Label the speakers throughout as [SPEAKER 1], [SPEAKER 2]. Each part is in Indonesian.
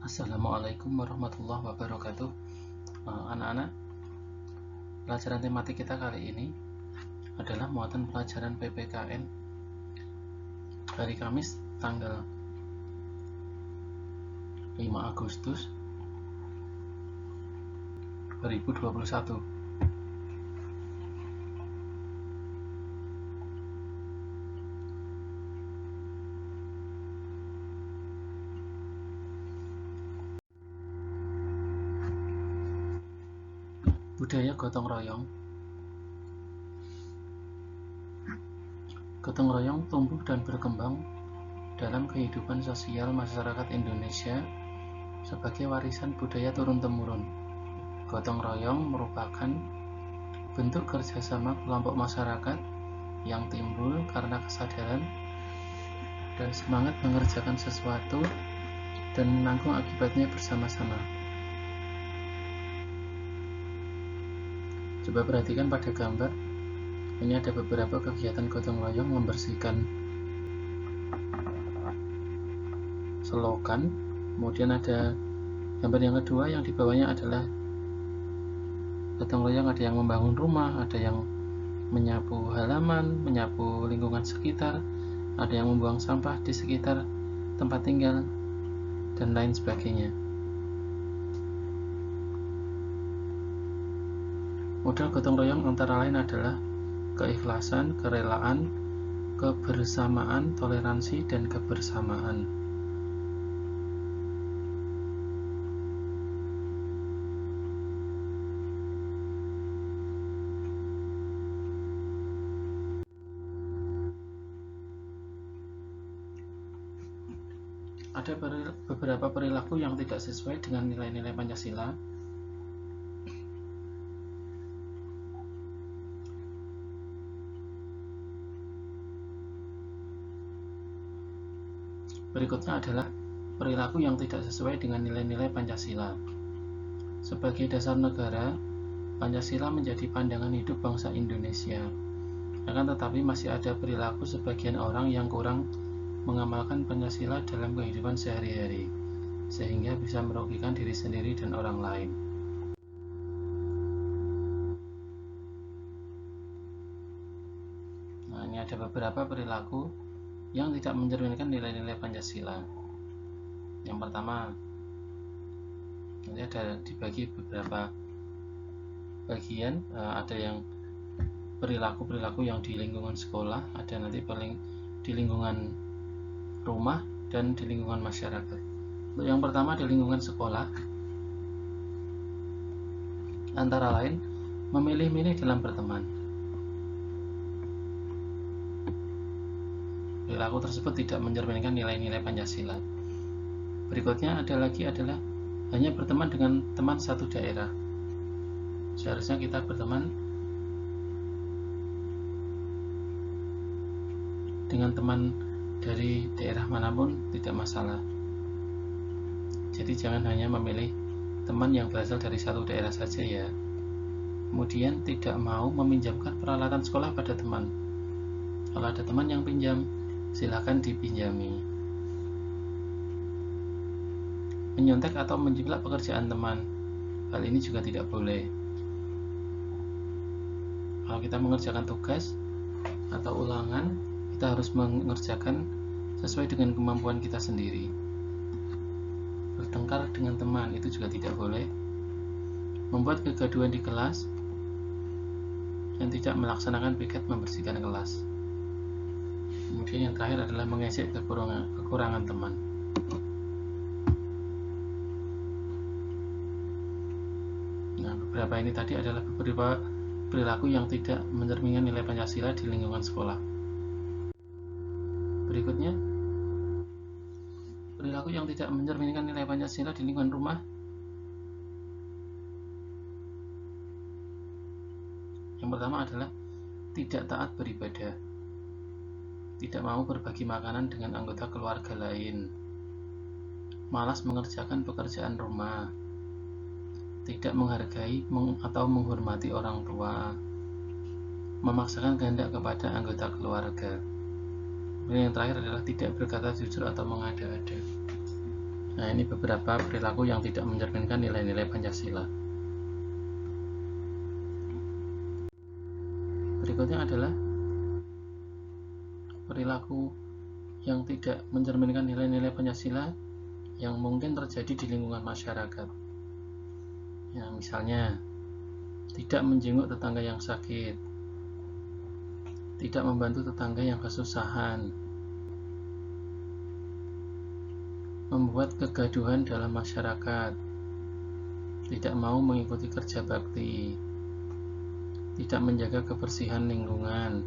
[SPEAKER 1] Assalamualaikum warahmatullahi wabarakatuh. Anak-anak, pelajaran tematik kita kali ini adalah muatan pelajaran PPKN hari Kamis tanggal 5 Agustus 2021. Budaya gotong royong. Gotong royong tumbuh dan berkembang dalam kehidupan sosial masyarakat Indonesia sebagai warisan budaya turun-temurun. Gotong royong merupakan bentuk kerjasama kelompok masyarakat yang timbul karena kesadaran dan semangat mengerjakan sesuatu dan menanggung akibatnya bersama-sama. Coba perhatikan pada gambar. Ini ada beberapa kegiatan gotong royong membersihkan selokan. Kemudian ada gambar yang kedua, yang di bawahnya adalah gotong royong ada yang membangun rumah, ada yang menyapu halaman, menyapu lingkungan sekitar, ada yang membuang sampah di sekitar tempat tinggal, dan lain sebagainya. Modal gotong royong antara lain adalah keikhlasan, kerelaan, kebersamaan, toleransi, dan kebersamaan. Ada beberapa perilaku yang tidak sesuai dengan nilai-nilai Pancasila. Berikutnya adalah perilaku yang tidak sesuai dengan nilai-nilai Pancasila. Sebagai dasar negara, Pancasila menjadi pandangan hidup bangsa Indonesia. Akan tetapi masih ada perilaku sebagian orang yang kurang mengamalkan Pancasila dalam kehidupan sehari-hari, sehingga bisa merugikan diri sendiri dan orang lain. Nah, ini ada beberapa perilaku yang tidak mencerminkan nilai-nilai Pancasila. Yang pertama, nanti ada dibagi beberapa bagian. Ada yang perilaku yang di lingkungan sekolah, ada nanti di lingkungan rumah, dan di lingkungan masyarakat. Untuk yang pertama, di lingkungan sekolah, antara lain memilih-milih dalam berteman. Perilaku tersebut tidak mencerminkan nilai-nilai Pancasila. Berikutnya adalah hanya berteman dengan teman satu daerah. Seharusnya kita berteman dengan teman dari daerah manapun, tidak masalah. Jadi jangan hanya memilih teman yang berasal dari satu daerah saja ya. Kemudian tidak mau meminjamkan peralatan sekolah pada teman. Kalau ada teman yang pinjam, silakan dipinjami. Menyontek atau menjiplak pekerjaan teman, hal ini juga tidak boleh. Kalau kita mengerjakan tugas atau ulangan, kita harus mengerjakan sesuai dengan kemampuan kita sendiri. Bertengkar dengan teman itu juga tidak boleh. Membuat kegaduhan di kelas dan tidak melaksanakan piket membersihkan kelas. Kemudian yang terakhir adalah mengejek kekurangan teman. Nah, beberapa ini tadi adalah beberapa perilaku yang tidak mencerminkan nilai Pancasila di lingkungan sekolah. Berikutnya, perilaku yang tidak mencerminkan nilai Pancasila di lingkungan rumah. Yang pertama adalah tidak taat beribadah, tidak mau berbagi makanan dengan anggota keluarga lain, malas mengerjakan pekerjaan rumah, tidak menghargai atau menghormati orang tua, memaksakan kehendak kepada anggota keluarga. Dan yang terakhir adalah tidak berkata jujur atau mengada-ada. Nah, Nah, ini beberapa perilaku yang tidak mencerminkan nilai-nilai Pancasila. Berikutnya adalah perilaku yang tidak mencerminkan nilai-nilai Pancasila yang mungkin terjadi di lingkungan masyarakat. Ya, misalnya tidak menjenguk tetangga yang sakit, tidak membantu tetangga yang kesusahan, membuat kegaduhan dalam masyarakat, tidak mau mengikuti kerja bakti, tidak menjaga kebersihan lingkungan.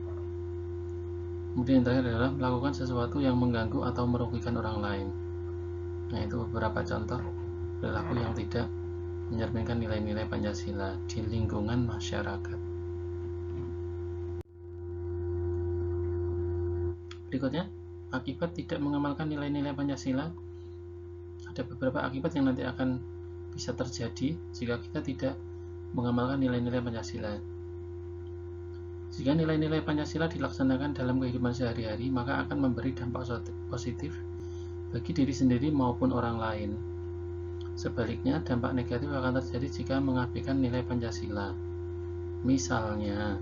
[SPEAKER 1] Kemudian yang terakhir adalah melakukan sesuatu yang mengganggu atau merugikan orang lain. Nah, itu beberapa contoh perilaku yang tidak mencerminkan nilai-nilai Pancasila di lingkungan masyarakat. Berikutnya, akibat tidak mengamalkan nilai-nilai Pancasila. Ada beberapa akibat yang nanti akan bisa terjadi jika kita tidak mengamalkan nilai-nilai Pancasila. Jika nilai-nilai Pancasila dilaksanakan dalam kehidupan sehari-hari, maka akan memberi dampak positif bagi diri sendiri maupun orang lain. Sebaliknya, dampak negatif akan terjadi jika mengabaikan nilai Pancasila. Misalnya,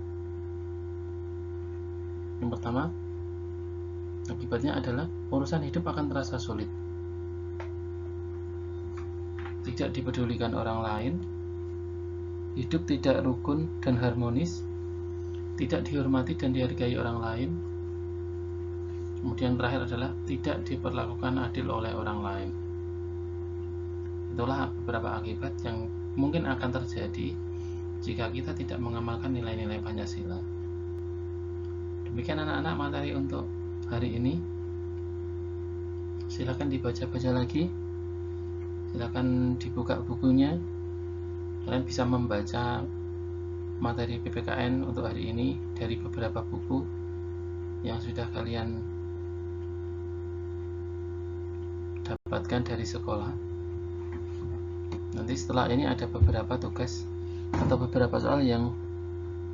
[SPEAKER 1] yang pertama, akibatnya adalah urusan hidup akan terasa sulit. Tidak dipedulikan orang lain, hidup tidak rukun dan harmonis, tidak dihormati dan dihargai orang lain. Kemudian terakhir adalah tidak diperlakukan adil oleh orang lain. Itulah beberapa akibat yang mungkin akan terjadi jika kita tidak mengamalkan nilai-nilai Pancasila. Demikian anak-anak materi untuk hari ini. Silakan dibaca-baca lagi, silakan dibuka bukunya. Kalian bisa membaca materi PPKN untuk hari ini dari beberapa buku yang sudah kalian dapatkan dari sekolah. Nanti setelah ini ada beberapa tugas atau beberapa soal yang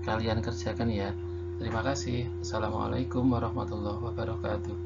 [SPEAKER 1] kalian kerjakan ya. Terima kasih. Assalamualaikum warahmatullahi wabarakatuh.